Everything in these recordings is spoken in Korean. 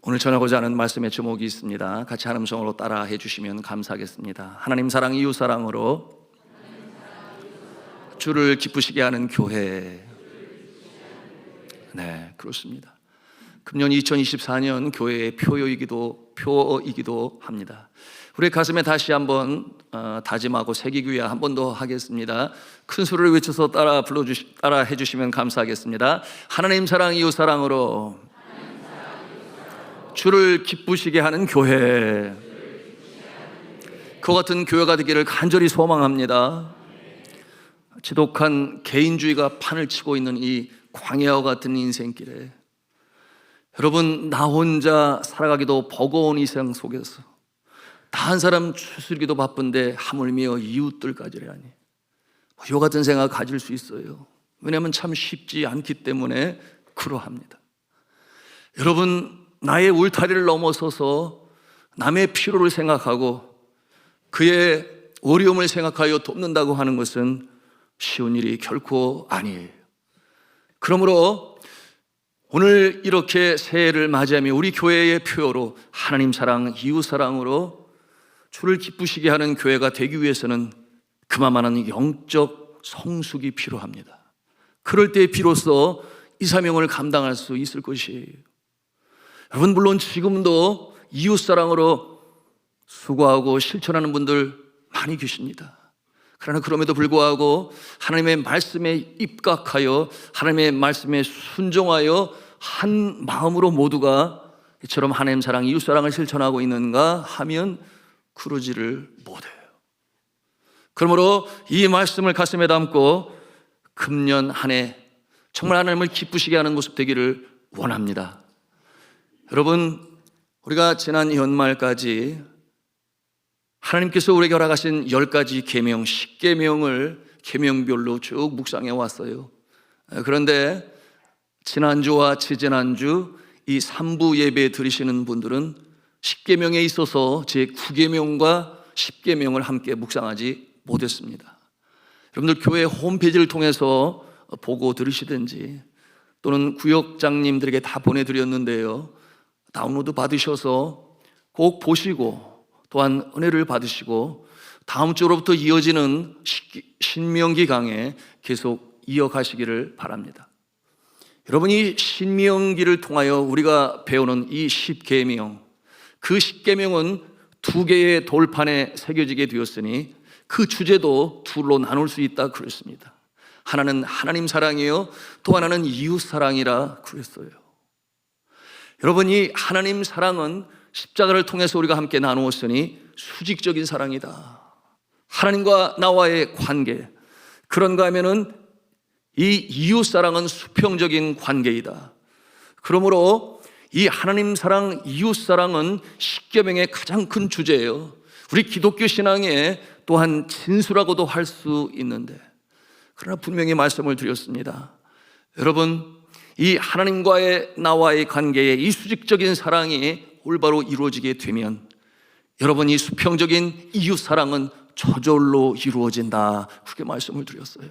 오늘 전하고자 하는 말씀의 제목이 있습니다. 같이 한 음성으로 따라해 주시면 감사하겠습니다. 하나님 사랑, 이웃 사랑으로 주를 기쁘시게 하는 교회. 네, 그렇습니다. 금년 2024년 교회의 표어이기도 합니다. 우리 가슴에 다시 한번 다짐하고 새기기 위해 한 번 더 하겠습니다. 큰 소리를 외쳐서 따라 해주시면 감사하겠습니다. 하나님 사랑, 이웃 사랑으로 주를 기쁘시게 하는 교회. 그와 같은 교회가 되기를 간절히 소망합니다. 지독한 개인주의가 판을 치고 있는 이 광야와 같은 인생길에 여러분, 나 혼자 살아가기도 버거운 이 세상 속에서 다 한 사람 추스리기도 바쁜데 하물며 이웃들까지라니, 이와 같은 생각 가질 수 있어요. 왜냐하면 참 쉽지 않기 때문에 그러합니다. 여러분, 나의 울타리를 넘어서서 남의 필요를 생각하고 그의 어려움을 생각하여 돕는다고 하는 것은 쉬운 일이 결코 아니에요. 그러므로 오늘 이렇게 새해를 맞이하며 우리 교회의 표어로 하나님 사랑, 이웃 사랑으로 주를 기쁘시게 하는 교회가 되기 위해서는 그만한 영적 성숙이 필요합니다. 그럴 때 비로소 이 사명을 감당할 수 있을 것이에요. 여러분, 물론 지금도 이웃 사랑으로 수고하고 실천하는 분들 많이 계십니다. 그러나 그럼에도 불구하고 하나님의 말씀에 입각하여 하나님의 말씀에 순종하여 한 마음으로 모두가 이처럼 하나님 사랑, 이웃 사랑을 실천하고 있는가 하면 그러지를 못해요. 그러므로 이 말씀을 가슴에 담고 금년 한 해 정말 하나님을 기쁘시게 하는 모습 되기를 원합니다. 여러분, 우리가 지난 연말까지 하나님께서 우리에게 허락하신 10가지 계명, 10계명을 계명별로 쭉 묵상해 왔어요. 그런데 지난주와 지지난주 이 3부 예배 드리시는 분들은 10계명에 있어서 제 9계명과 10계명을 함께 묵상하지 못했습니다. 여러분들 교회 홈페이지를 통해서 보고 들으시든지 또는 구역장님들에게 다 보내드렸는데요, 다운로드 받으셔서 꼭 보시고 또한 은혜를 받으시고 다음 주로부터 이어지는 신명기 강해 계속 이어가시기를 바랍니다. 여러분이 신명기를 통하여 우리가 배우는 이 10계명, 그 10계명은 2개의 돌판에 새겨지게 되었으니 그 주제도 둘로 나눌 수 있다 그랬습니다. 하나는 하나님 사랑이요, 또 하나는 이웃 사랑이라 그랬어요. 여러분, 이 하나님 사랑은 십자가를 통해서 우리가 함께 나누었으니 수직적인 사랑이다. 하나님과 나와의 관계. 그런가 하면은 이 이웃 사랑은 수평적인 관계이다. 그러므로 이 하나님 사랑, 이웃 사랑은 십계명의 가장 큰 주제예요. 우리 기독교 신앙의 또한 진수라고도 할 수 있는데, 그러나 분명히 말씀을 드렸습니다. 여러분, 이 하나님과의 나와의 관계에 이 수직적인 사랑이 올바로 이루어지게 되면 여러분, 이 수평적인 이웃 사랑은 저절로 이루어진다, 그렇게 말씀을 드렸어요.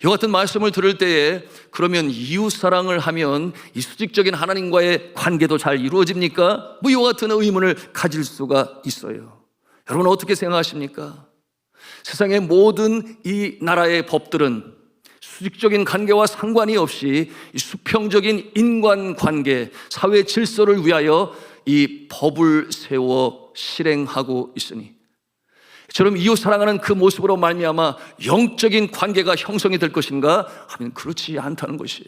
이와 같은 말씀을 들을 때에 그러면 이웃 사랑을 하면 이 수직적인 하나님과의 관계도 잘 이루어집니까? 이와 같은 의문을 가질 수가 있어요. 여러분, 어떻게 생각하십니까? 세상의 모든 이 나라의 법들은 수직적인 관계와 상관이 없이 이 수평적인 인간관계, 사회 질서를 위하여 이 법을 세워 실행하고 있으니 저처럼 이웃 사랑하는 그 모습으로 말미암아 영적인 관계가 형성이 될 것인가 하면 그렇지 않다는 것이에요.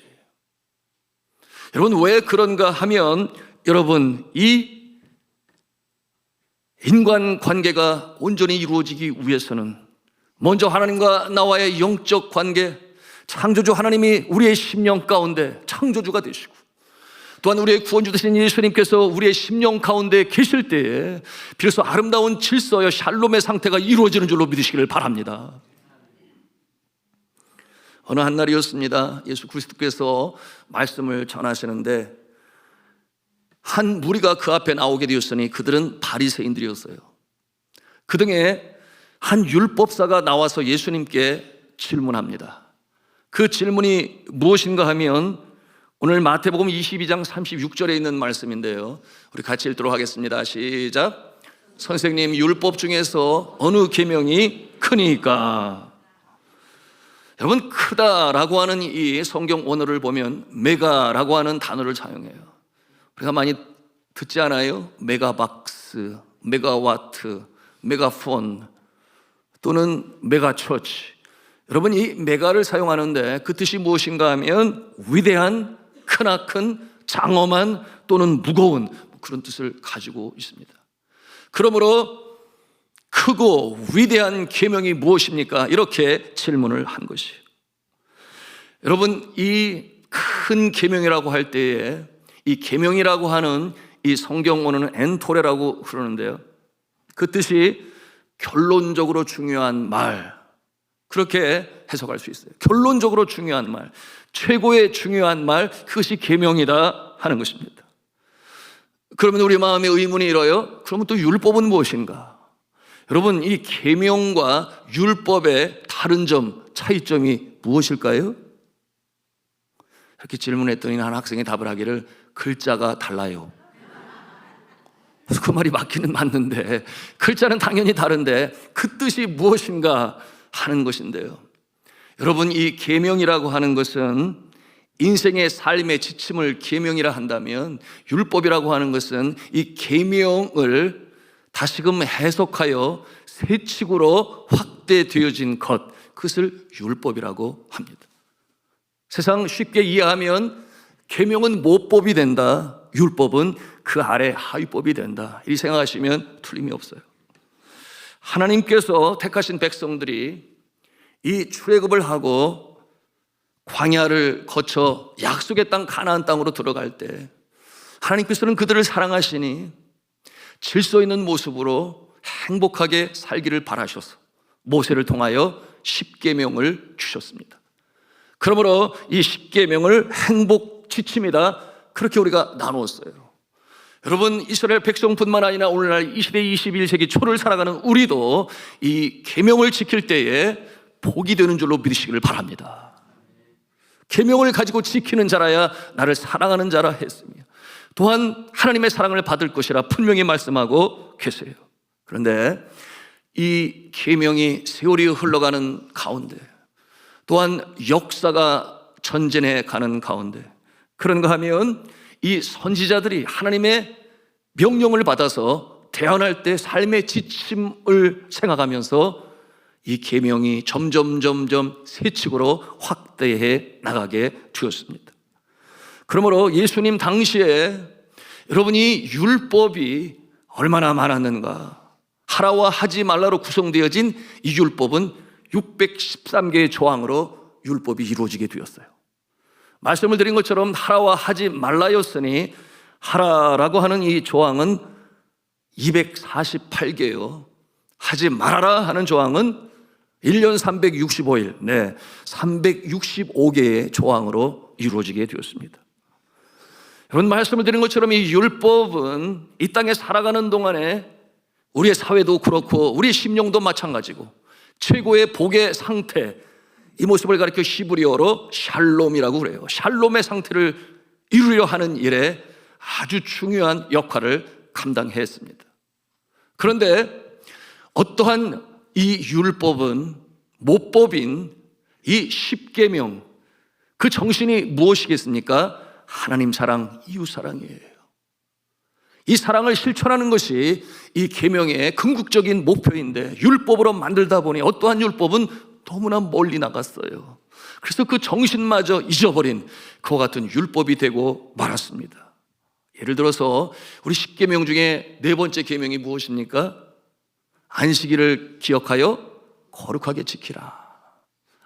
여러분, 왜 그런가 하면 여러분, 이 인간관계가 온전히 이루어지기 위해서는 먼저 하나님과 나와의 영적 관계, 창조주 하나님이 우리의 심령 가운데 창조주가 되시고 또한 우리의 구원주 되신 예수님께서 우리의 심령 가운데 계실 때에 비로소 아름다운 질서와 샬롬의 상태가 이루어지는 줄로 믿으시기를 바랍니다. 어느 한 날이었습니다. 예수 그리스도께서 말씀을 전하시는데 한 무리가 그 앞에 나오게 되었으니 그들은 바리새인들이었어요. 그 등에 한 율법사가 나와서 예수님께 질문합니다. 그 질문이 무엇인가 하면 오늘 마태복음 22장 36절에 있는 말씀인데요, 우리 같이 읽도록 하겠습니다. 시작. 선생님, 율법 중에서 어느 계명이 크니까? 여러분, 크다라고 하는 이 성경 원어를 보면 메가라고 하는 단어를 사용해요. 우리가 많이 듣지 않아요? 메가박스, 메가와트, 메가폰 또는 메가처치. 여러분, 이 메가를 사용하는데 그 뜻이 무엇인가 하면 위대한, 크나큰, 장엄한 또는 무거운 그런 뜻을 가지고 있습니다. 그러므로 크고 위대한 계명이 무엇입니까? 이렇게 질문을 한 것이에요. 여러분, 이 큰 계명이라고 할 때에 이 계명이라고 하는 이 성경 원어는 엔토레라고 그러는데요, 그 뜻이 결론적으로 중요한 말, 그렇게 해석할 수 있어요. 결론적으로 중요한 말, 최고의 중요한 말, 그것이 계명이다 하는 것입니다. 그러면 우리 마음에 의문이 일어요. 그러면 또 율법은 무엇인가? 여러분, 이 계명과 율법의 다른 점, 차이점이 무엇일까요? 이렇게 질문했더니 한 학생이 답을 하기를 글자가 달라요. 그래서 그 말이 맞기는 맞는데, 글자는 당연히 다른데 그 뜻이 무엇인가 하는 것인데요, 여러분, 이 계명이라고 하는 것은 인생의 삶의 지침을 계명이라 한다면, 율법이라고 하는 것은 이 계명을 다시금 해석하여 새 축으로 확대되어진 것, 그것을 율법이라고 합니다. 세상 쉽게 이해하면 계명은 모법이 된다, 율법은 그 아래 하위법이 된다, 이 생각하시면 틀림이 없어요. 하나님께서 택하신 백성들이 이 출애굽을 하고 광야를 거쳐 약속의 땅 가나안 땅으로 들어갈 때 하나님께서는 그들을 사랑하시니 질서 있는 모습으로 행복하게 살기를 바라셔서 모세를 통하여 십계명을 주셨습니다. 그러므로 이 십계명을 행복 지침이다, 그렇게 우리가 나누었어요. 여러분, 이스라엘 백성뿐만 아니라 오늘날 이 시대 21세기 초를 살아가는 우리도 이 계명을 지킬 때에 복이 되는 줄로 믿으시기를 바랍니다. 계명을 가지고 지키는 자라야 나를 사랑하는 자라 했으며 또한 하나님의 사랑을 받을 것이라 분명히 말씀하고 계세요. 그런데 이 계명이 세월이 흘러가는 가운데, 또한 역사가 전진해 가는 가운데, 그런가 하면 이 선지자들이 하나님의 명령을 받아서 대언할 때 삶의 지침을 생각하면서 이 계명이 점점 새 축으로 확대해 나가게 되었습니다. 그러므로 예수님 당시에 여러분이 율법이 얼마나 많았는가, 하라와 하지 말라로 구성되어진 이 율법은 613개의 조항으로 율법이 이루어지게 되었어요. 말씀을 드린 것처럼 하라와 하지 말라였으니 하라라고 하는 이 조항은 248개요. 하지 말아라 하는 조항은 1년 365일, 365개의 조항으로 이루어지게 되었습니다. 여러분, 말씀을 드린 것처럼 이 율법은 이 땅에 살아가는 동안에 우리의 사회도 그렇고 우리의 심령도 마찬가지고 최고의 복의 상태, 이 모습을 가리켜 히브리어로 샬롬이라고 그래요. 샬롬의 상태를 이루려 하는 일에 아주 중요한 역할을 감당했습니다. 그런데 어떠한 이 율법은 모법인 이 십계명, 그 정신이 무엇이겠습니까? 하나님 사랑, 이웃 사랑이에요. 이 사랑을 실천하는 것이 이 계명의 궁극적인 목표인데, 율법으로 만들다 보니 어떠한 율법은 너무나 멀리 나갔어요. 그래서 그 정신마저 잊어버린 그와 같은 율법이 되고 말았습니다. 예를 들어서 우리 십계명 중에 네 번째 계명이 무엇입니까? 안식일을 기억하여 거룩하게 지키라.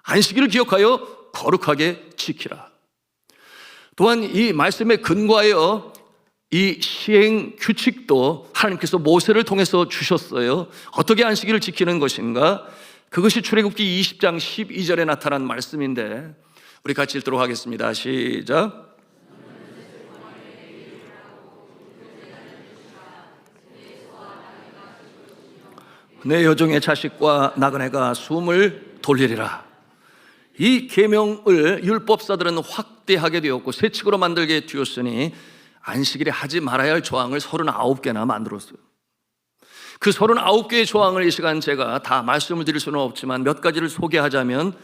안식일을 기억하여 거룩하게 지키라. 또한 이 말씀에 근거하여 이 시행 규칙도 하나님께서 모세를 통해서 주셨어요. 어떻게 안식일을 지키는 것인가? 그것이 출애굽기 20장 12절에 나타난 말씀인데 우리 같이 읽도록 하겠습니다. 시작. 내 여종의 자식과 나그네가 숨을 돌리리라. 이 계명을 율법사들은 확대하게 되었고 세칙으로 만들게 되었으니 안식일에 하지 말아야 할 조항을 39개나 만들었어요. 그 39개의 조항을 이 시간 제가 다 말씀을 드릴 수는 없지만 몇 가지를 소개하자면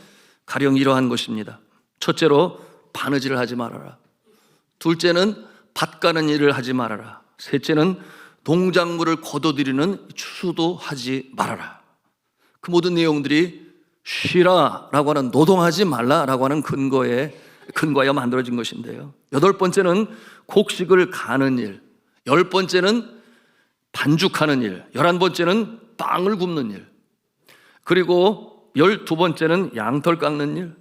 가령 이러한 것입니다. 첫째로 바느질을 하지 말아라. 둘째는 밭 가는 일을 하지 말아라. 셋째는 농작물을 거둬들이는 추수도 하지 말아라. 그 모든 내용들이 쉬라라고 하는, 노동하지 말라라고 하는 근거하여 만들어진 것인데요. 여덟 번째는 곡식을 가는 일, 열 번째는 반죽하는 일, 11번째는 빵을 굽는 일, 그리고 12번째는 양털 깎는 일,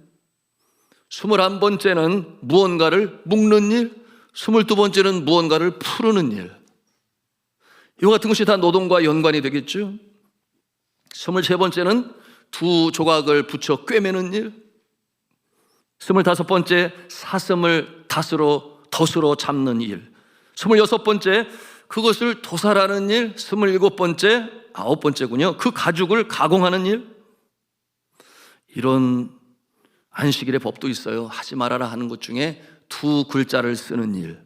21번째는 무언가를 묶는 일, 22번째는 무언가를 푸르는 일. 이와 같은 것이 다 노동과 연관이 되겠죠. 23번째는 두 조각을 붙여 꿰매는 일, 25번째 사슴을 덫으로 잡는 일, 26번째 그것을 도살하는 일, 27번째, 9번째군요. 그 가죽을 가공하는 일. 이런 안식일의 법도 있어요. 하지 말아라 하는 것 중에 두 글자를 쓰는 일.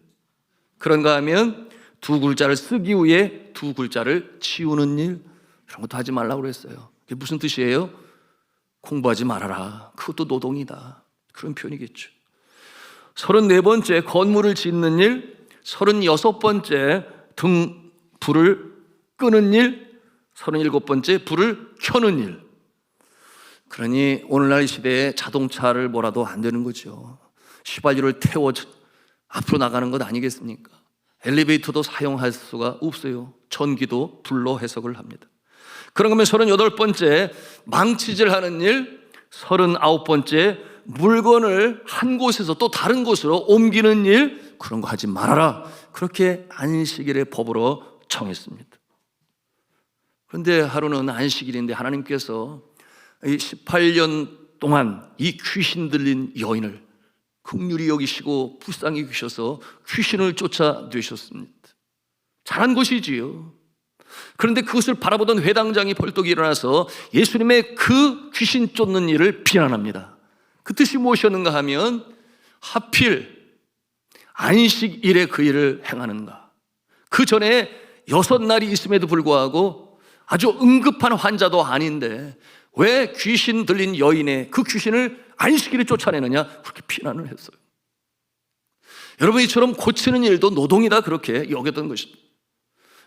그런가 하면 두 글자를 쓰기 위해 두 글자를 치우는 일, 이런 것도 하지 말라고 그랬어요. 그게 무슨 뜻이에요? 공부하지 말아라. 그것도 노동이다. 그런 표현이겠죠. 34번째 건물을 짓는 일, 36번째 불을 끄는 일, 37번째 불을 켜는 일. 그러니 오늘날 시대에 자동차를 뭐라도 안 되는 거죠. 휘발유를 태워 앞으로 나가는 것 아니겠습니까? 엘리베이터도 사용할 수가 없어요. 전기도 불로 해석을 합니다. 그런가 하면 38번째 망치질 하는 일, 39번째 물건을 한 곳에서 또 다른 곳으로 옮기는 일, 그런 거 하지 말아라. 그렇게 안식일의 법으로 정했습니다. 그런데 하루는 안식일인데 하나님께서 이 18년 동안 이 귀신 들린 여인을 긍휼히 여기시고 불쌍히 여기셔서 귀신을 쫓아내셨습니다. 잘한 것이지요. 그런데 그것을 바라보던 회당장이 벌떡 일어나서 예수님의 그 귀신 쫓는 일을 비난합니다. 그 뜻이 무엇이었는가 하면 하필 안식일에 그 일을 행하는가. 그 전에 6날이 있음에도 불구하고 아주 응급한 환자도 아닌데 왜 귀신 들린 여인의 그 귀신을 안식일에 쫓아내느냐, 그렇게 비난을 했어요. 여러분, 이처럼 고치는 일도 노동이다, 그렇게 여겼던 것입니다.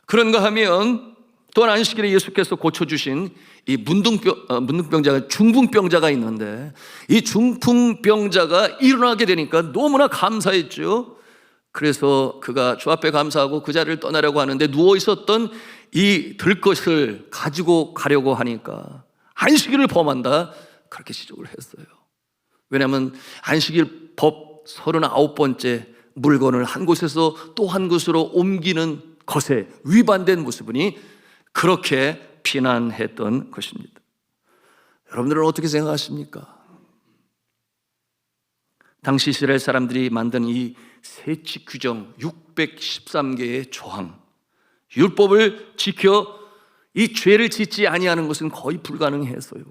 그런가 하면 또한 안식일에 예수께서 고쳐주신 이 문둥병자가, 중풍병자가 있는데 이 중풍병자가 일어나게 되니까 너무나 감사했죠. 그래서 그가 주 앞에 감사하고 그 자리를 떠나려고 하는데 누워 있었던 이 들것을 가지고 가려고 하니까 안식일을 범한다, 그렇게 지적을 했어요. 왜냐하면 안식일 법 39번째 물건을 한 곳에서 또 한 곳으로 옮기는 것에 위반된 모습이니 그렇게 비난했던 것입니다. 여러분들은 어떻게 생각하십니까? 당시 이스라엘 사람들이 만든 이 세칙 규정 613개의 조항, 율법을 지켜 이 죄를 짓지 아니하는 것은 거의 불가능했어요.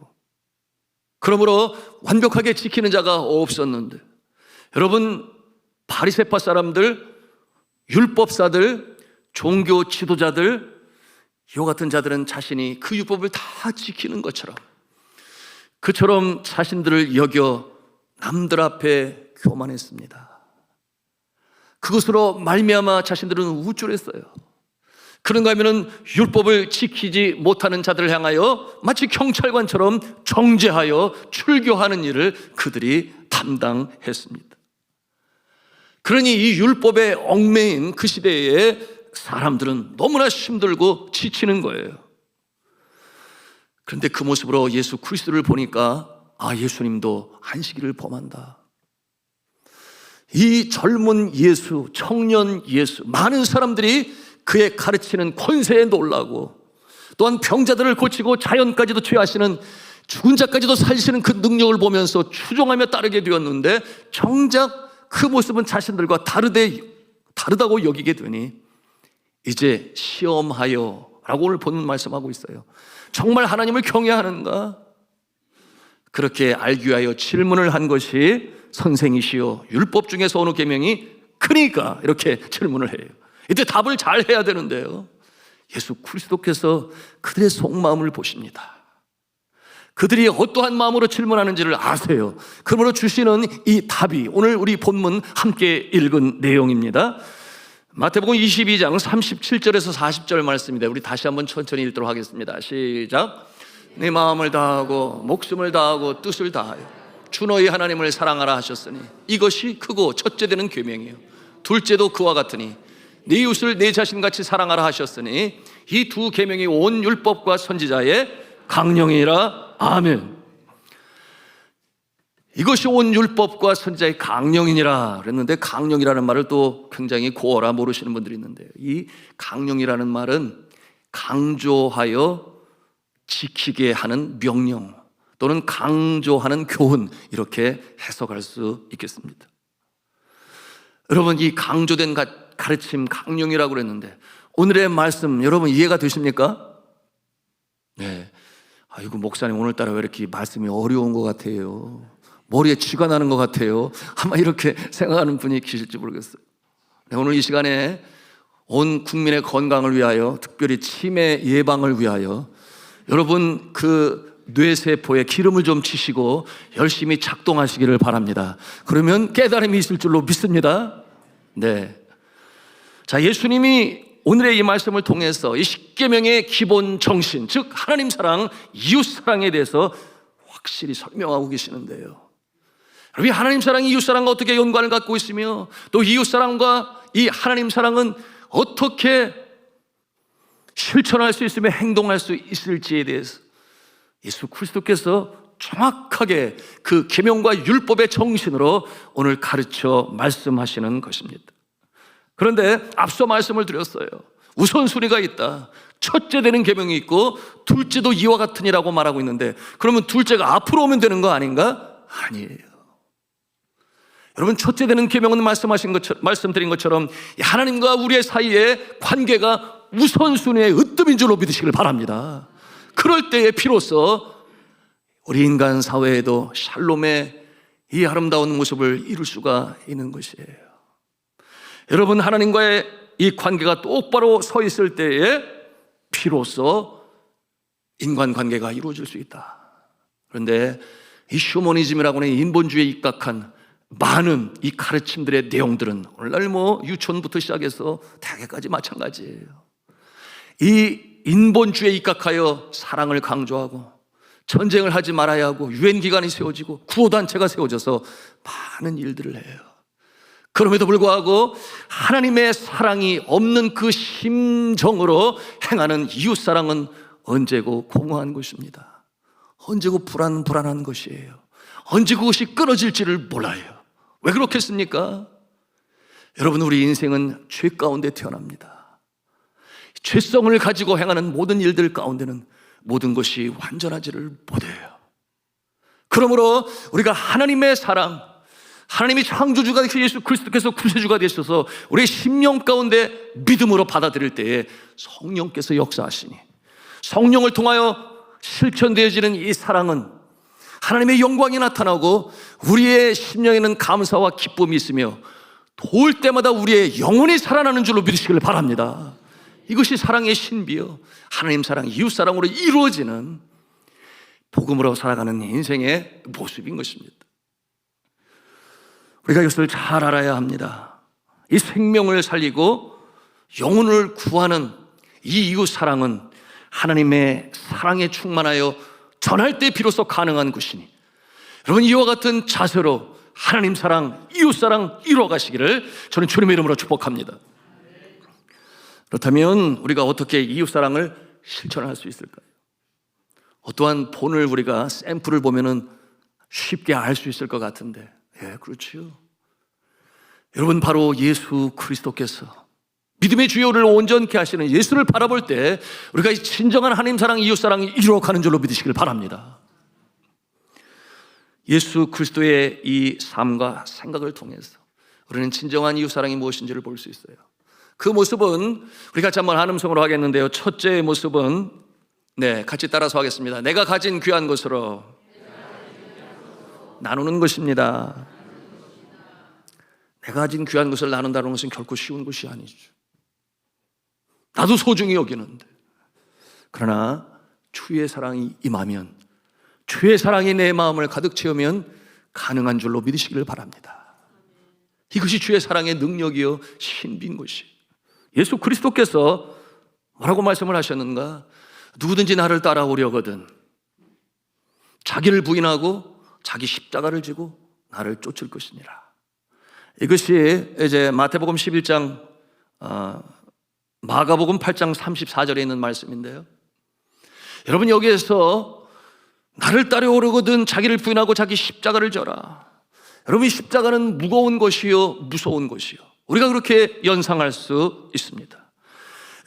그러므로 완벽하게 지키는 자가 없었는데, 여러분, 바리새파 사람들, 율법사들, 종교 지도자들, 이와 같은 자들은 자신이 그 율법을 다 지키는 것처럼, 그처럼 자신들을 여겨 남들 앞에 교만했습니다. 그것으로 말미암아 자신들은 우쭐했어요. 그런가 하면은 율법을 지키지 못하는 자들을 향하여 마치 경찰관처럼 정죄하여 출교하는 일을 그들이 담당했습니다. 그러니 이 율법에 얽매인 그 시대에 사람들은 너무나 힘들고 지치는 거예요. 그런데 그 모습으로 예수 그리스도를 보니까 예수님도 안식일을 범한다. 이 젊은 예수, 청년 예수, 많은 사람들이 그의 가르치는 권세에 놀라고, 또한 병자들을 고치고 자연까지도 취하시는, 죽은 자까지도 살리시는 그 능력을 보면서 추종하며 따르게 되었는데 정작 그 모습은 자신들과 다르다고 여기게 되니 이제 시험하여 라고 오늘 본문 말씀하고 있어요. 정말 하나님을 경외하는가? 그렇게 알기 위하여 질문을 한 것이 선생이시여 율법 중에서 어느 계명이 크니까 이렇게 질문을 해요. 이때 답을 잘 해야 되는데요, 예수 그리스도께서 그들의 속마음을 보십니다. 그들이 어떠한 마음으로 질문하는지를 아세요. 그러므로 주시는 이 답이 오늘 우리 본문 함께 읽은 내용입니다. 마태복음 22장 37절에서 40절 말씀입니다. 우리 다시 한번 천천히 읽도록 하겠습니다. 시작. 네 마음을 다하고 목숨을 다하고 뜻을 다하여 주 너희 하나님을 사랑하라 하셨으니 이것이 크고 첫째 되는 계명이요 둘째도 그와 같으니 네 이웃을 내 자신같이 사랑하라 하셨으니 이 두 계명이 온 율법과 선지자의 강령이라. 아멘. 이것이 온 율법과 선지자의 강령이니라 그랬는데, 강령이라는 말을 또 굉장히 고어라 모르시는 분들이 있는데요, 이 강령이라는 말은 강조하여 지키게 하는 명령 또는 강조하는 교훈, 이렇게 해석할 수 있겠습니다. 여러분, 이 강조된 가르침 강령이라고 그랬는데 오늘의 말씀 여러분 이해가 되십니까? 네. 아이고 목사님 오늘따라 왜 이렇게 말씀이 어려운 것 같아요, 머리에 쥐가 나는 것 같아요, 아마 이렇게 생각하는 분이 계실지 모르겠어요. 네, 오늘 이 시간에 온 국민의 건강을 위하여, 특별히 치매 예방을 위하여 여러분 그 뇌세포에 기름을 좀 치시고 열심히 작동하시기를 바랍니다. 그러면 깨달음이 있을 줄로 믿습니다. 네. 자, 예수님이 오늘의 이 말씀을 통해서 이 십계명의 기본 정신, 즉 하나님 사랑, 이웃 사랑에 대해서 확실히 설명하고 계시는데요, 여러분, 하나님 사랑이 이웃 사랑과 어떻게 연관을 갖고 있으며 또 이웃 사랑과 이 하나님 사랑은 어떻게 실천할 수 있으며 행동할 수 있을지에 대해서 예수 그리스도께서 정확하게 그 계명과 율법의 정신으로 오늘 가르쳐 말씀하시는 것입니다. 그런데 앞서 말씀을 드렸어요. 우선순위가 있다. 첫째 되는 계명이 있고 둘째도 이와 같으니라고 말하고 있는데, 그러면 둘째가 앞으로 오면 되는 거 아닌가? 아니에요. 여러분, 첫째 되는 계명은 말씀드린 것처럼 하나님과 우리의 사이의 관계가 우선순위의 으뜸인 줄로 믿으시길 바랍니다. 그럴 때에 비로소 우리 인간 사회에도 샬롬의 이 아름다운 모습을 이룰 수가 있는 것이에요. 여러분, 하나님과의 이 관계가 똑바로 서 있을 때에 비로소 인간관계가 이루어질 수 있다. 그런데 이 휴머니즘이라고 하는 인본주의에 입각한 많은 이 가르침들의 내용들은 오늘날 유치원부터 시작해서 대학까지 마찬가지예요. 이 인본주의에 입각하여 사랑을 강조하고 전쟁을 하지 말아야 하고 유엔기관이 세워지고 구호단체가 세워져서 많은 일들을 해요. 그럼에도 불구하고 하나님의 사랑이 없는 그 심정으로 행하는 이웃사랑은 언제고 공허한 것입니다. 언제고 불안한 것이에요. 언제 그것이 끊어질지를 몰라요. 왜 그렇겠습니까? 여러분, 우리 인생은 죄 가운데 태어납니다. 죄성을 가지고 행하는 모든 일들 가운데는 모든 것이 완전하지를 못해요. 그러므로 우리가 하나님의 사랑, 하나님이 창조주가 되셔서 예수 그리스도께서 구세주가 되셔서 우리의 심령 가운데 믿음으로 받아들일 때에 성령께서 역사하시니, 성령을 통하여 실천되어지는 이 사랑은 하나님의 영광이 나타나고 우리의 심령에는 감사와 기쁨이 있으며 도울 때마다 우리의 영혼이 살아나는 줄로 믿으시길 바랍니다. 이것이 사랑의 신비요, 하나님 사랑, 이웃 사랑으로 이루어지는 복음으로 살아가는 인생의 모습인 것입니다. 우리가 이것을 잘 알아야 합니다. 이 생명을 살리고 영혼을 구하는 이 이웃 사랑은 하나님의 사랑에 충만하여 전할 때 비로소 가능한 것이니, 여러분, 이와 같은 자세로 하나님 사랑, 이웃 사랑 이루어가시기를 저는 주님의 이름으로 축복합니다. 그렇다면 우리가 어떻게 이웃 사랑을 실천할 수 있을까요? 어떠한 본을 우리가 샘플을 보면은 쉽게 알 수 있을 것 같은데, 예, 그렇지요. 여러분, 바로 예수 그리스도께서 믿음의 주요를 온전케 하시는 예수를 바라볼 때 우리가 진정한 하나님 사랑, 이웃 사랑이 이루어가는 줄로 믿으시길 바랍니다. 예수 그리스도의 이 삶과 생각을 통해서 우리는 진정한 이웃 사랑이 무엇인지를 볼 수 있어요. 그 모습은 우리 같이 한번 한음성으로 하겠는데요, 첫째 모습은 네, 같이 따라서 하겠습니다. 내가 가진 귀한 것으로 나누는 것입니다. 내가 가진 귀한 것을 나눈다는 것은 결코 쉬운 것이 아니죠. 나도 소중히 여기는데. 그러나 주의 사랑이 임하면, 주의 사랑이 내 마음을 가득 채우면 가능한 줄로 믿으시기를 바랍니다. 이것이 주의 사랑의 능력이요 신비인 것이. 예수 그리스도께서 뭐라고 말씀을 하셨는가? 누구든지 나를 따라오려거든 자기를 부인하고 자기 십자가를 지고 나를 쫓을 것이니라. 이것이 이제 마태복음 11장, 마가복음 8장 34절에 있는 말씀인데요. 여러분, 여기에서 나를 따라오려거든 자기를 부인하고 자기 십자가를 져라. 여러분, 이 십자가는 무거운 것이요 무서운 것이요, 우리가 그렇게 연상할 수 있습니다.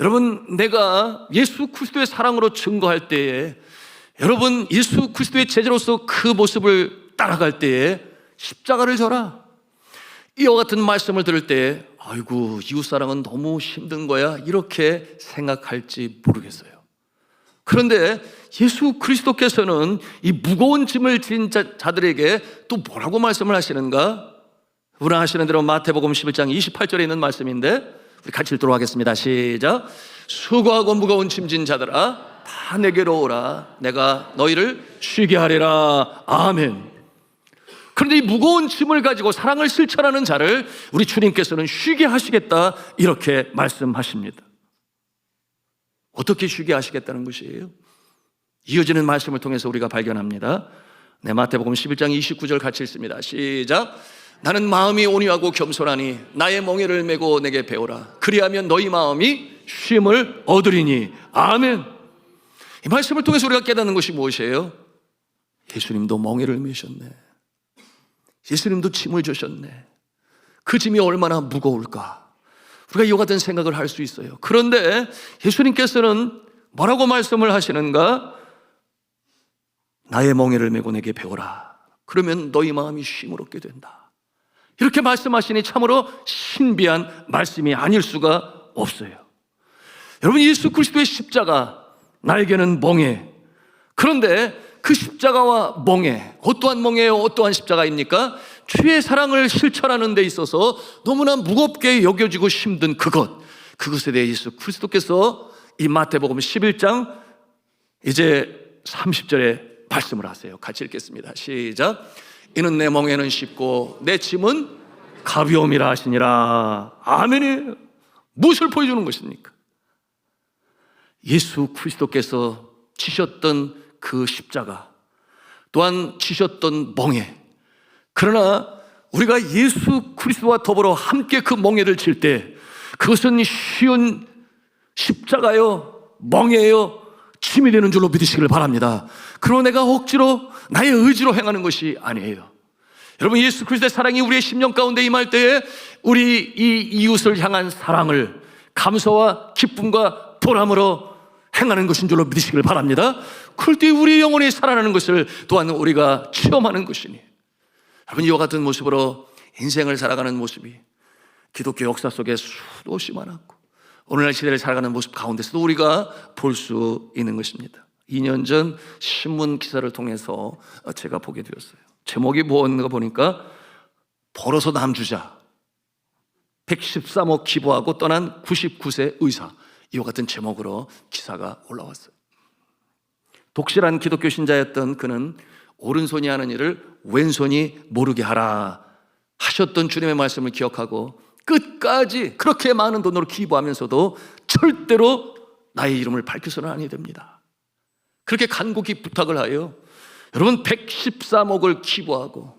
여러분, 내가 예수 그리스도의 사랑으로 증거할 때에, 여러분 예수 그리스도의 제자로서 그 모습을 따라갈 때에 십자가를 져라. 이와 같은 말씀을 들을 때 아이고, 이웃사랑은 너무 힘든 거야, 이렇게 생각할지 모르겠어요. 그런데 예수 그리스도께서는 이 무거운 짐을 진 자들에게 또 뭐라고 말씀을 하시는가? 우리가 아시는 대로 마태복음 11장 28절에 있는 말씀인데, 우리 같이 읽도록 하겠습니다. 시작. 수고하고 무거운 짐진 자들아 다 내게로 오라. 내가 너희를 쉬게 하리라. 아멘. 그런데 이 무거운 짐을 가지고 사랑을 실천하는 자를 우리 주님께서는 쉬게 하시겠다, 이렇게 말씀하십니다. 어떻게 쉬게 하시겠다는 것이에요? 이어지는 말씀을 통해서 우리가 발견합니다. 네, 마태복음 11장 29절 같이 읽습니다. 시작. 나는 마음이 온유하고 겸손하니 나의 멍에를 메고 내게 배우라. 그리하면 너희 마음이 쉼을 얻으리니. 아멘. 이 말씀을 통해서 우리가 깨닫는 것이 무엇이에요? 예수님도 멍에를 메셨네. 예수님도 짐을 지셨네. 그 짐이 얼마나 무거울까, 우리가 이와 같은 생각을 할 수 있어요. 그런데 예수님께서는 뭐라고 말씀을 하시는가? 나의 멍에를 메고 내게 배우라. 그러면 너희 마음이 쉼을 얻게 된다. 이렇게 말씀하시니 참으로 신비한 말씀이 아닐 수가 없어요. 여러분, 예수 그리스도의 십자가, 나에게는 멍에. 그런데 그 십자가와 멍에, 어떠한 멍에요, 어떠한 십자가입니까? 주의 사랑을 실천하는 데 있어서 너무나 무겁게 여겨지고 힘든 그것에 대해 예수 그리스도께서 이 마태복음 11장 이제 30절에 말씀을 하세요. 같이 읽겠습니다. 시작. 이는 내 멍에는 쉽고 내 짐은 가벼움이라 하시니라. 아멘이에요. 무엇을 보여주는 것입니까? 예수 그리스도께서 지셨던 그 십자가, 또한 지셨던 멍에. 그러나 우리가 예수 그리스도와 더불어 함께 그 멍에를 질 때 그것은 쉬운 십자가요, 멍에요, 짐이 되는 줄로 믿으시기를 바랍니다. 그러나 내가 억지로 나의 의지로 행하는 것이 아니에요. 여러분, 예수 그리스도의 사랑이 우리의 심령 가운데 임할 때에 우리 이 이웃을 향한 사랑을 감사와 기쁨과 보람으로 행하는 것인 줄로 믿으시기를 바랍니다. 그럴 때 우리 영혼이 살아나는 것을 또한 우리가 체험하는 것이니, 여러분, 이와 같은 모습으로 인생을 살아가는 모습이 기독교 역사 속에 수없이 많았고 오늘날 시대를 살아가는 모습 가운데서도 우리가 볼 수 있는 것입니다. 2년 전 신문 기사를 통해서 제가 보게 되었어요. 제목이 뭔가 보니까 벌어서 남주자 113억 기부하고 떠난 99세 의사, 이와 같은 제목으로 기사가 올라왔어요. 독실한 기독교 신자였던 그는 오른손이 하는 일을 왼손이 모르게 하라 하셨던 주님의 말씀을 기억하고 끝까지 그렇게 많은 돈으로 기부하면서도 절대로 나의 이름을 밝혀서는 아니 됩니다. 그렇게 간곡히 부탁을 하여 여러분 113억을 기부하고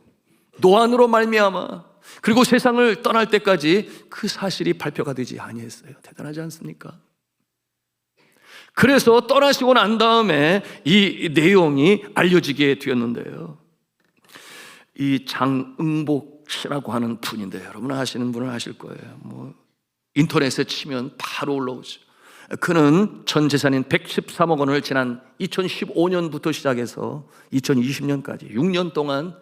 노안으로 말미암아 그리고 세상을 떠날 때까지 그 사실이 발표가 되지 아니했어요. 대단하지 않습니까? 그래서 떠나시고 난 다음에 이 내용이 알려지게 되었는데요. 이 장응복 씨라고 하는 분인데 여러분 아시는 분은 아실 거예요. 인터넷에 치면 바로 올라오죠. 그는 전 재산인 113억 원을 지난 2015년부터 시작해서 2020년까지 6년 동안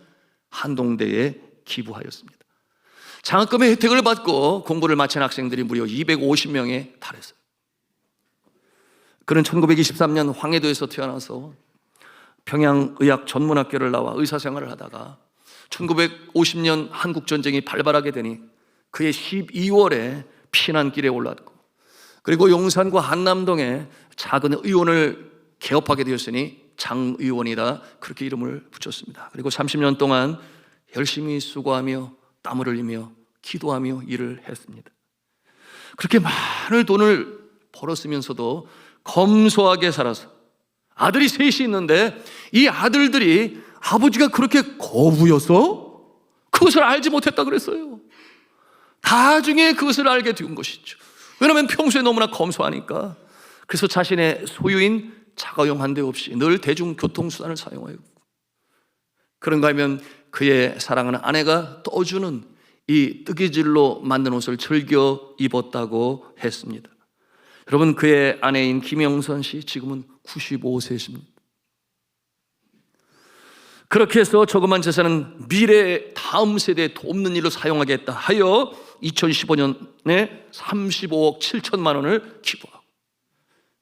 한동대에 기부하였습니다. 장학금의 혜택을 받고 공부를 마친 학생들이 무려 250명에 달했어요. 그는 1923년 황해도에서 태어나서 평양의학전문학교를 나와 의사생활을 하다가 1950년 한국전쟁이 발발하게 되니 그해 12월에 피난길에 올랐고, 그리고 용산과 한남동에 작은 의원을 개업하게 되었으니 장의원이다, 그렇게 이름을 붙였습니다. 그리고 30년 동안 열심히 수고하며 땀을 흘리며 기도하며 일을 했습니다. 그렇게 많은 돈을 벌었으면서도 검소하게 살아서, 아들이 셋이 있는데 이 아들들이 아버지가 그렇게 거부여서 그것을 알지 못했다 그랬어요. 나중에 그것을 알게 된 것이죠. 왜냐하면 평소에 너무나 검소하니까. 그래서 자신의 소유인 자가용 한 대 없이 늘 대중교통수단을 사용하였고, 그런가 하면 그의 사랑하는 아내가 떠주는 이 뜨개질로 만든 옷을 즐겨 입었다고 했습니다. 여러분, 그의 아내인 김영선 씨 지금은 95세십니다. 그렇게 해서 조그만 재산은 미래의 다음 세대에 돕는 일로 사용하겠다 하여 2015년에 35억 7천만 원을 기부하고,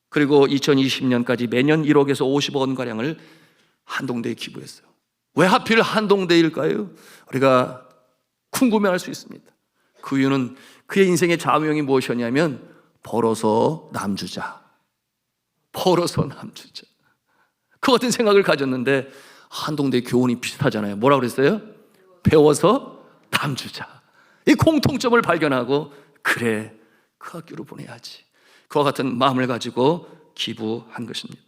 그리고 2020년까지 매년 1억에서 50억 원가량을 한동대에 기부했어요. 왜 하필 한동대일까요? 우리가 궁금해할 수 있습니다. 그 이유는 그의 인생의 좌우명이 무엇이었냐면 벌어서 남주자, 벌어서 남주자, 그 같은 생각을 가졌는데, 한동대 교훈이 비슷하잖아요. 뭐라고 그랬어요? 배워서 남주자. 이 공통점을 발견하고, 그래, 그 학교로 보내야지, 그와 같은 마음을 가지고 기부한 것입니다.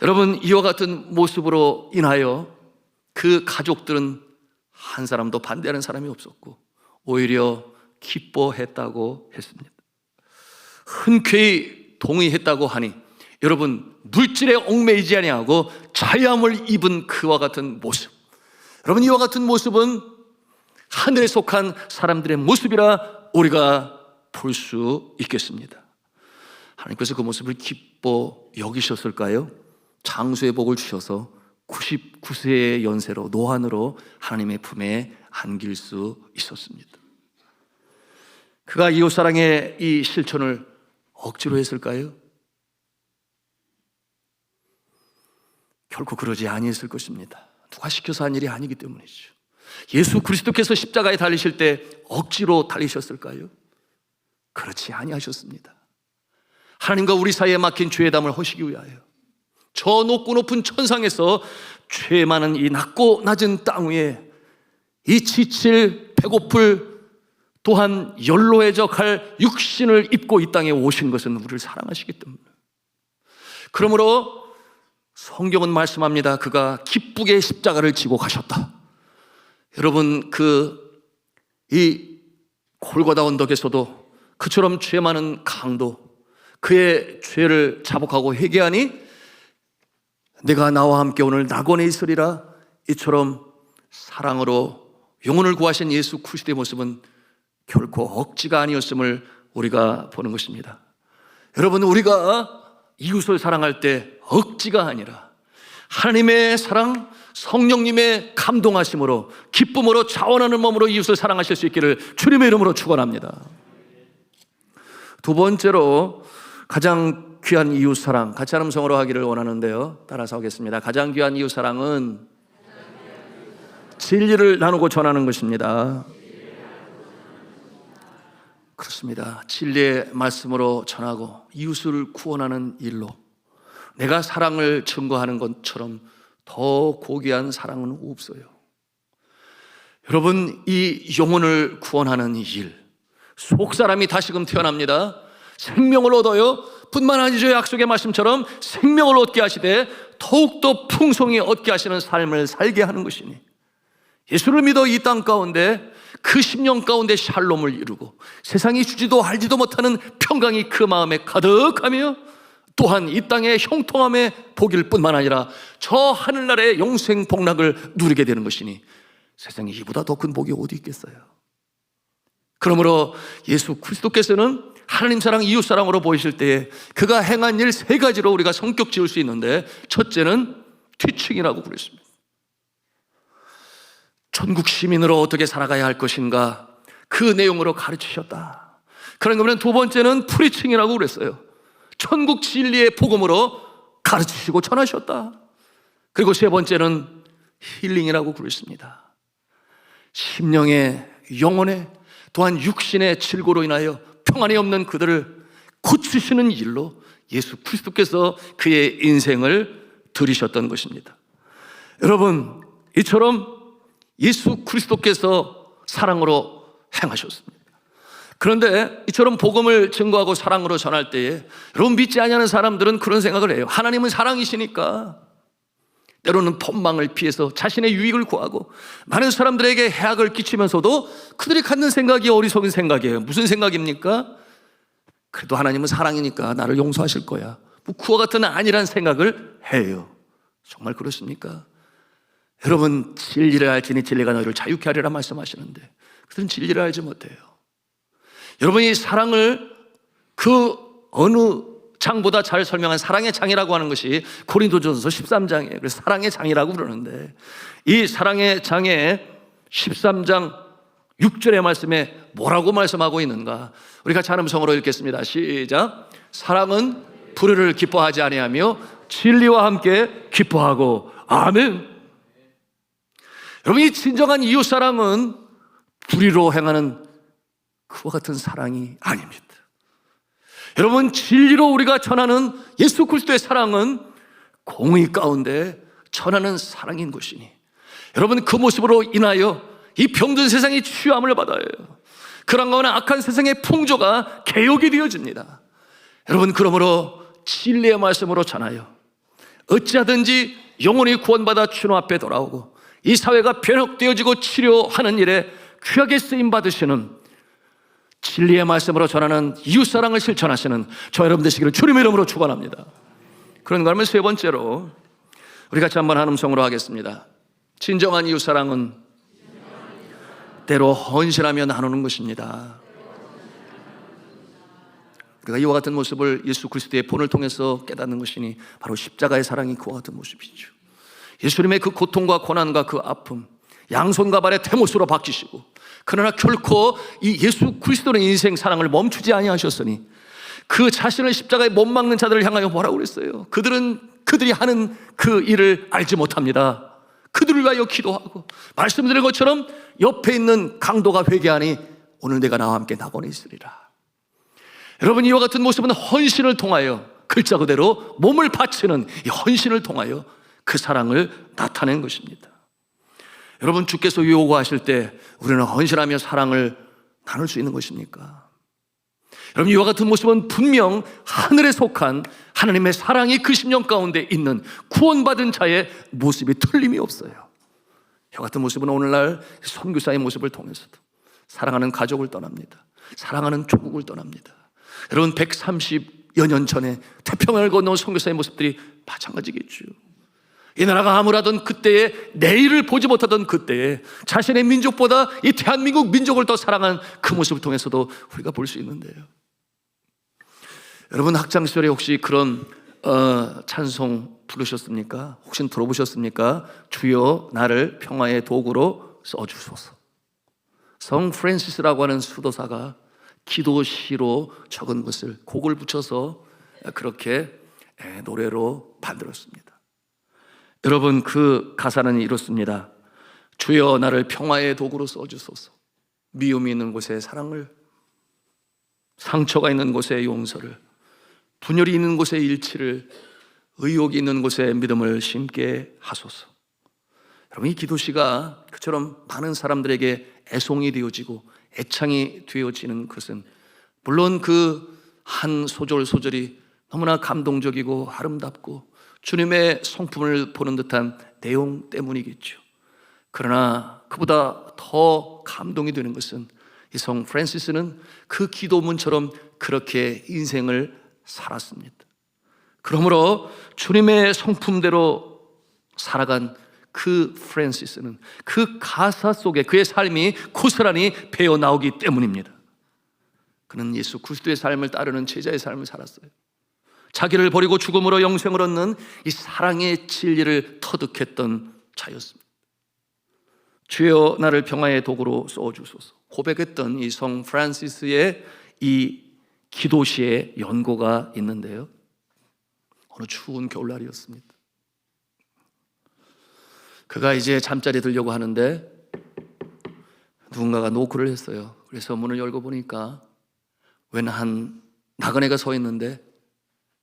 여러분, 이와 같은 모습으로 인하여 그 가족들은 한 사람도 반대하는 사람이 없었고 오히려 기뻐했다고 했습니다. 흔쾌히 동의했다고 하니, 여러분, 물질에 얽매이지 아니하고 자유함을 입은 그와 같은 모습, 여러분, 이와 같은 모습은 하늘에 속한 사람들의 모습이라 우리가 볼 수 있겠습니다. 하나님께서 그 모습을 기뻐 여기셨을까요? 장수의 복을 주셔서 99세의 연세로 노안으로 하나님의 품에 안길 수 있었습니다. 그가 이웃사랑의 이 실천을 억지로 했을까요? 결코 그러지 아니했을 것입니다. 누가 시켜서 한 일이 아니기 때문이죠. 예수 그리스도께서 십자가에 달리실 때 억지로 달리셨을까요? 그렇지 아니하셨습니다. 하나님과 우리 사이에 막힌 죄의 담을 허시기 위하여 저 높고 높은 천상에서 죄 많은 이 낮고 낮은 땅 위에 이 지칠 배고플 또한 연로해져갈 육신을 입고 이 땅에 오신 것은 우리를 사랑하시기 때문에. 그러므로 성경은 말씀합니다. 그가 기쁘게 십자가를 지고 가셨다. 여러분, 이 골고다 언덕에서도 그처럼 죄 많은 강도, 그의 죄를 자복하고 회개하니 내가 나와 함께 오늘 낙원에 있으리라, 이처럼 사랑으로 영혼을 구하신 예수 그리스도의 모습은 결코 억지가 아니었음을 우리가 보는 것입니다. 여러분, 우리가 이웃을 사랑할 때 억지가 아니라 하나님의 사랑, 성령님의 감동하심으로 기쁨으로 자원하는 몸으로 이웃을 사랑하실 수 있기를 주님의 이름으로 축원합니다. 두 번째로 가장 귀한 이웃사랑, 같이 한 음성으로 하기를 원하는데요, 따라서 하겠습니다. 가장 귀한 이웃사랑은 진리를 나누고 전하는 것입니다. 그렇습니다. 진리의 말씀으로 전하고 이웃을 구원하는 일로 내가 사랑을 증거하는 것처럼 더 고귀한 사랑은 없어요. 여러분, 이 영혼을 구원하는 일, 속사람이 다시금 태어납니다. 생명을 얻어요. 뿐만 아니죠, 약속의 말씀처럼 생명을 얻게 하시되 더욱더 풍성히 얻게 하시는 삶을 살게 하는 것이니, 예수를 믿어 이 땅 가운데 그 10년 가운데 샬롬을 이루고 세상이 주지도 알지도 못하는 평강이 그 마음에 가득하며, 또한 이 땅의 형통함의 복일 뿐만 아니라 저 하늘나라의 영생 복락을 누리게 되는 것이니 세상에 이보다 더 큰 복이 어디 있겠어요. 그러므로 예수 그리스도께서는 하나님 사랑, 이웃 사랑으로 보이실 때에 그가 행한 일 세 가지로 우리가 성격 지을 수 있는데, 첫째는 티칭이라고 그랬습니다. 전국 시민으로 어떻게 살아가야 할 것인가, 그 내용으로 가르치셨다. 그런 거면 두 번째는 프리칭이라고 그랬어요. 천국 진리의 복음으로 가르치시고 전하셨다. 그리고 세 번째는 힐링이라고 부르십니다. 심령의, 영혼의, 또한 육신의 질고로 인하여 평안이 없는 그들을 고치시는 일로 예수 그리스도께서 그의 인생을 들이셨던 것입니다. 여러분, 이처럼 예수 그리스도께서 사랑으로 행하셨습니다. 그런데 이처럼 복음을 증거하고 사랑으로 전할 때에 여러분, 믿지 아니하는 사람들은 그런 생각을 해요. 하나님은 사랑이시니까 때로는 법망을 피해서 자신의 유익을 구하고 많은 사람들에게 해악을 끼치면서도 그들이 갖는 생각이 어리석은 생각이에요. 무슨 생각입니까? 그래도 하나님은 사랑이니까 나를 용서하실 거야, 뭐 그와 같은 아니란 생각을 해요. 정말 그렇습니까? 여러분, 진리를 알지니 진리가 너희를 자유케 하리라 말씀하시는데 그들은 진리를 알지 못해요. 여러분이 사랑을 그 어느 장보다 잘 설명한 사랑의 장이라고 하는 것이 고린도전서 13장이에요. 그래서 사랑의 장이라고 부르는데, 이 사랑의 장의 13장 6절의 말씀에 뭐라고 말씀하고 있는가? 우리 같이 한 음성으로 읽겠습니다. 시작. 사랑은 불의를 기뻐하지 아니하며 진리와 함께 기뻐하고. 아멘. 여러분, 이 진정한 이웃사랑은 불의로 행하는 그와 같은 사랑이 아닙니다. 여러분, 진리로 우리가 전하는 예수 그리스도의 사랑은 공의 가운데 전하는 사랑인 것이니, 여러분, 그 모습으로 인하여 이 병든 세상이 치유함을 받아요. 그런가하나 악한 세상의 풍조가 개혁이 되어집니다. 여러분, 그러므로 진리의 말씀으로 전하여 어찌하든지 영혼이 구원받아 주님 앞에 돌아오고 이 사회가 변혁되어지고 치료하는 일에 귀하게 쓰임받으시는 진리의 말씀으로 전하는 이웃사랑을 실천하시는 저 여러분 되시기를 주님의 이름으로 축원합니다. 그런가 하면 세 번째로 우리 같이 한번 한 음성으로 하겠습니다. 진정한 이웃사랑은 때로 헌신하며 나누는 것입니다. 우리가 이와 같은 모습을 예수 그리스도의 본을 통해서 깨닫는 것이니 바로 십자가의 사랑이 그와 같은 모습이죠. 예수님의 그 고통과 고난과 그 아픔, 양손과 발의 대못으로 바뀌시고, 그러나 결코 이 예수 그리스도의 인생 사랑을 멈추지 아니하셨으니 그 자신을 십자가에 못 막는 자들을 향하여 뭐라고 그랬어요? 그들이 하는 그 일을 알지 못합니다. 그들을 위하여 기도하고 말씀드린 것처럼 옆에 있는 강도가 회개하니 오늘 내가 나와 함께 낙원에 있으리라. 여러분, 이와 같은 모습은 헌신을 통하여, 글자 그대로 몸을 바치는 이 헌신을 통하여 그 사랑을 나타낸 것입니다. 여러분, 주께서 요구하실 때 우리는 헌신하며 사랑을 나눌 수 있는 것입니까? 여러분, 이와 같은 모습은 분명 하늘에 속한 하나님의 사랑이 그 심령 가운데 있는 구원받은 자의 모습이 틀림이 없어요. 이와 같은 모습은 오늘날 선교사의 모습을 통해서도 사랑하는 가족을 떠납니다. 사랑하는 조국을 떠납니다. 여러분, 130여 년 전에 태평양을 건너온 선교사의 모습들이 마찬가지겠죠. 이 나라가 암울하던 그때에, 내일을 보지 못하던 그때에 자신의 민족보다 이 대한민국 민족을 더 사랑한 그 모습을 통해서도 우리가 볼 수 있는데요. 여러분, 학창시절에 혹시 그런 찬송 부르셨습니까? 혹시 들어보셨습니까? 주여 나를 평화의 도구로 써주소서. 성 프랜시스라고 하는 수도사가 기도시로 적은 것을 곡을 붙여서 그렇게 노래로 만들었습니다. 여러분, 그 가사는 이렇습니다. 주여 나를 평화의 도구로 써주소서. 미움이 있는 곳에 사랑을, 상처가 있는 곳에 용서를, 분열이 있는 곳에 일치를, 의욕이 있는 곳에 믿음을 심게 하소서. 여러분, 이 기도시가 그처럼 많은 사람들에게 애송이 되어지고 애창이 되어지는 것은 물론 그 한 소절 소절이 너무나 감동적이고 아름답고 주님의 성품을 보는 듯한 내용 때문이겠죠. 그러나 그보다 더 감동이 되는 것은 이 성 프랜시스는 그 기도문처럼 그렇게 인생을 살았습니다. 그러므로 주님의 성품대로 살아간 그 프랜시스는 그 가사 속에 그의 삶이 고스란히 배어 나오기 때문입니다. 그는 예수 그리스도의 삶을 따르는 제자의 삶을 살았어요. 자기를 버리고 죽음으로 영생을 얻는 이 사랑의 진리를 터득했던 자였습니다. 주여 나를 평화의 도구로 써주소서 고백했던 이 성 프란시스의 이 기도 시의 연고가 있는데요. 어느 추운 겨울날이었습니다. 그가 이제 잠자리에 들려고 하는데 누군가가 노크를 했어요. 그래서 문을 열고 보니까 웬 한 나그네가 서 있는데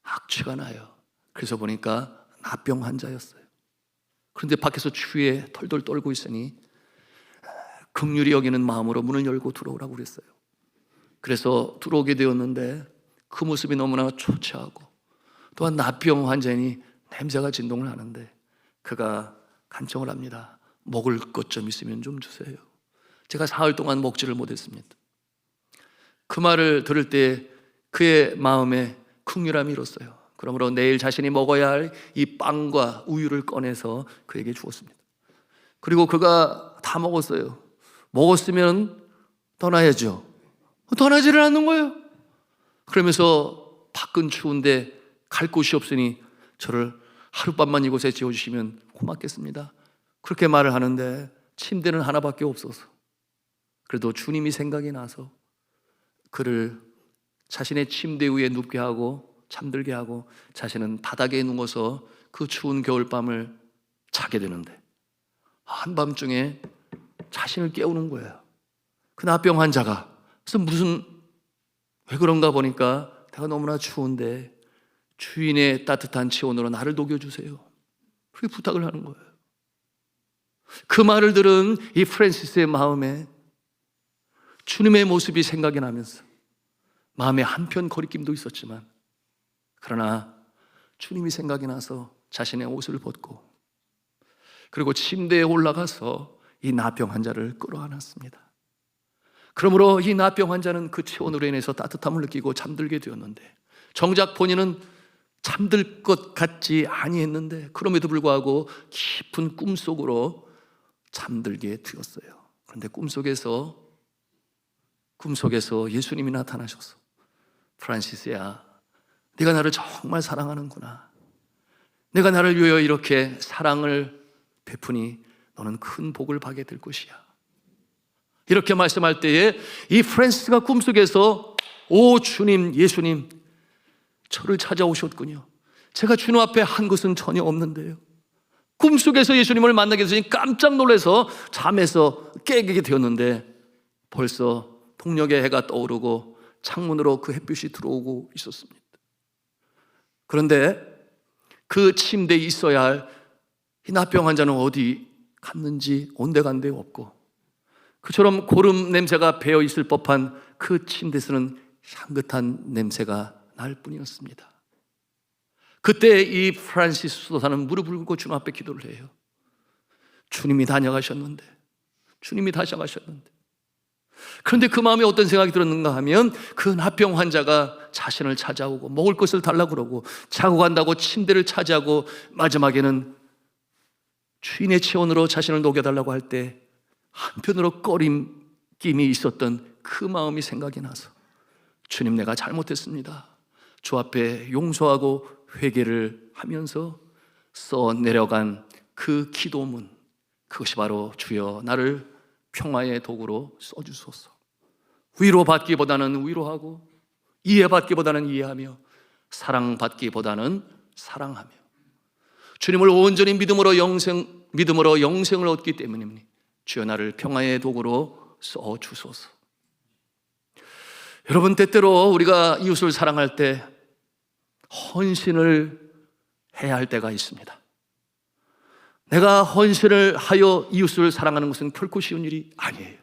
악취가 나요. 그래서 보니까 나병 환자였어요. 그런데 밖에서 추위에 털덜 떨고 있으니 긍휼히 여기는 마음으로 문을 열고 들어오라고 그랬어요. 그래서 들어오게 되었는데 그 모습이 너무나 초췌하고 또한 나병 환자니 냄새가 진동을 하는데 그가 간청을 합니다. 먹을 것 좀 있으면 좀 주세요. 제가 사흘 동안 먹지를 못했습니다. 그 말을 들을 때 그의 마음에 긍휼함이 일었어요. 그러므로 내일 자신이 먹어야 할 이 빵과 우유를 꺼내서 그에게 주었습니다. 그리고 그가 다 먹었어요. 먹었으면 떠나야죠. 떠나지를 않는 거예요. 그러면서 밖은 추운데 갈 곳이 없으니 저를 하룻밤만 이곳에 지어주시면 고맙겠습니다. 그렇게 말을 하는데 침대는 하나밖에 없어서 그래도 주님이 생각이 나서 그를 자신의 침대 위에 눕게 하고 잠들게 하고 자신은 바닥에 누워서 그 추운 겨울밤을 자게 되는데 한밤중에 자신을 깨우는 거예요. 그 나병 환자가. 그래서 왜 그런가 보니까 내가 너무나 추운데 주인의 따뜻한 체온으로 나를 녹여주세요. 그렇게 부탁을 하는 거예요. 그 말을 들은 이 프란시스의 마음에 주님의 모습이 생각이 나면서 마음에 한편 거리낌도 있었지만 그러나 주님이 생각이 나서 자신의 옷을 벗고 그리고 침대에 올라가서 이 나병 환자를 끌어안았습니다. 그러므로 이 나병 환자는 그 체온으로 인해서 따뜻함을 느끼고 잠들게 되었는데 정작 본인은 잠들 것 같지 아니했는데 그럼에도 불구하고 깊은 꿈속으로 잠들게 되었어요. 그런데 꿈속에서 예수님이 나타나셔서 프란시스야, 네가 나를 정말 사랑하는구나. 내가 나를 위하여 이렇게 사랑을 베푸니 너는 큰 복을 받게 될 것이야. 이렇게 말씀할 때에 이 프란시스가 꿈속에서 오 주님, 예수님 저를 찾아오셨군요. 제가 주님 앞에 한 것은 전혀 없는데요. 꿈속에서 예수님을 만나게 되니 깜짝 놀라서 잠에서 깨게 되었는데 벌써 동력의 해가 떠오르고 창문으로 그 햇빛이 들어오고 있었습니다. 그런데 그 침대에 있어야 할 이 나병 환자는 어디 갔는지 온데간데 없고 그처럼 고름 냄새가 배어 있을 법한 그 침대에서는 향긋한 냄새가 날 뿐이었습니다. 그때 이 프란시스 수도사는 무릎을 꿇고 주님 앞에 기도를 해요. 주님이 다녀가셨는데 그런데 그 마음에 어떤 생각이 들었는가 하면 그 나병 환자가 자신을 찾아오고 먹을 것을 달라고 그러고 자고 간다고 침대를 차지하고 마지막에는 주인의 체온으로 자신을 녹여달라고 할 때 한편으로 꺼림낌이 있었던 그 마음이 생각이 나서 주님 내가 잘못했습니다. 주 앞에 용서하고 회개를 하면서 써 내려간 그 기도문, 그것이 바로 주여 나를 평화의 도구로 써주소서. 위로받기보다는 위로하고 이해받기보다는 이해하며 사랑받기보다는 사랑하며 주님을 온전히 믿음으로 영생을 얻기 때문입니다. 주여 나를 평화의 도구로 써주소서. 여러분 때때로 우리가 이웃을 사랑할 때 헌신을 해야 할 때가 있습니다. 내가 헌신을 하여 이웃을 사랑하는 것은 결코 쉬운 일이 아니에요.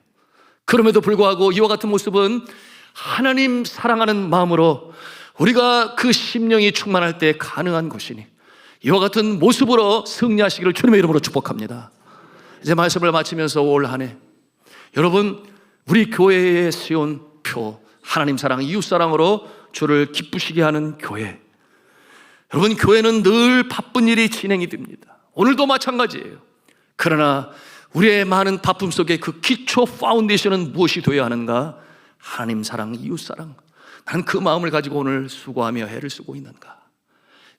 그럼에도 불구하고 이와 같은 모습은 하나님 사랑하는 마음으로 우리가 그 심령이 충만할 때 가능한 것이니 이와 같은 모습으로 승리하시기를 주님의 이름으로 축복합니다. 이제 말씀을 마치면서 올 한 해 여러분 우리 교회의 수용표 하나님 사랑, 이웃 사랑으로 주를 기쁘시게 하는 교회. 여러분 교회는 늘 바쁜 일이 진행이 됩니다. 오늘도 마찬가지예요. 그러나 우리의 많은 바쁨 속에 그 기초 파운데이션은 무엇이 되어야 하는가? 하나님 사랑, 이웃 사랑. 난 그 마음을 가지고 오늘 수고하며 애를 쓰고 있는가?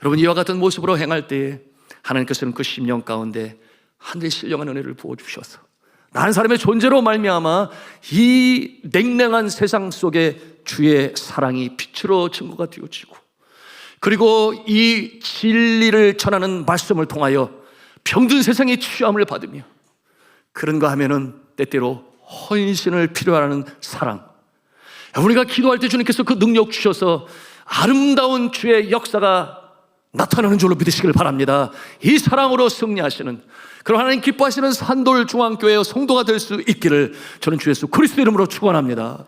여러분 이와 같은 모습으로 행할 때에 하나님께서는 그 심령 가운데 하늘의 신령한 은혜를 부어주셔서 다른 사람의 존재로 말미암아 이 냉랭한 세상 속에 주의 사랑이 빛으로 증거가 되어지고, 그리고 이 진리를 전하는 말씀을 통하여 병든 세상의 취함을 받으며, 그런가 하면은 때때로 헌신을 필요로 하는 사랑, 우리가 기도할 때 주님께서 그 능력 주셔서 아름다운 주의 역사가 나타나는 줄로 믿으시길 바랍니다. 이 사랑으로 승리하시는, 그런 하나님 기뻐하시는 산돌 중앙교회의 성도가 될 수 있기를 저는 주 예수 그리스도 이름으로 축원합니다.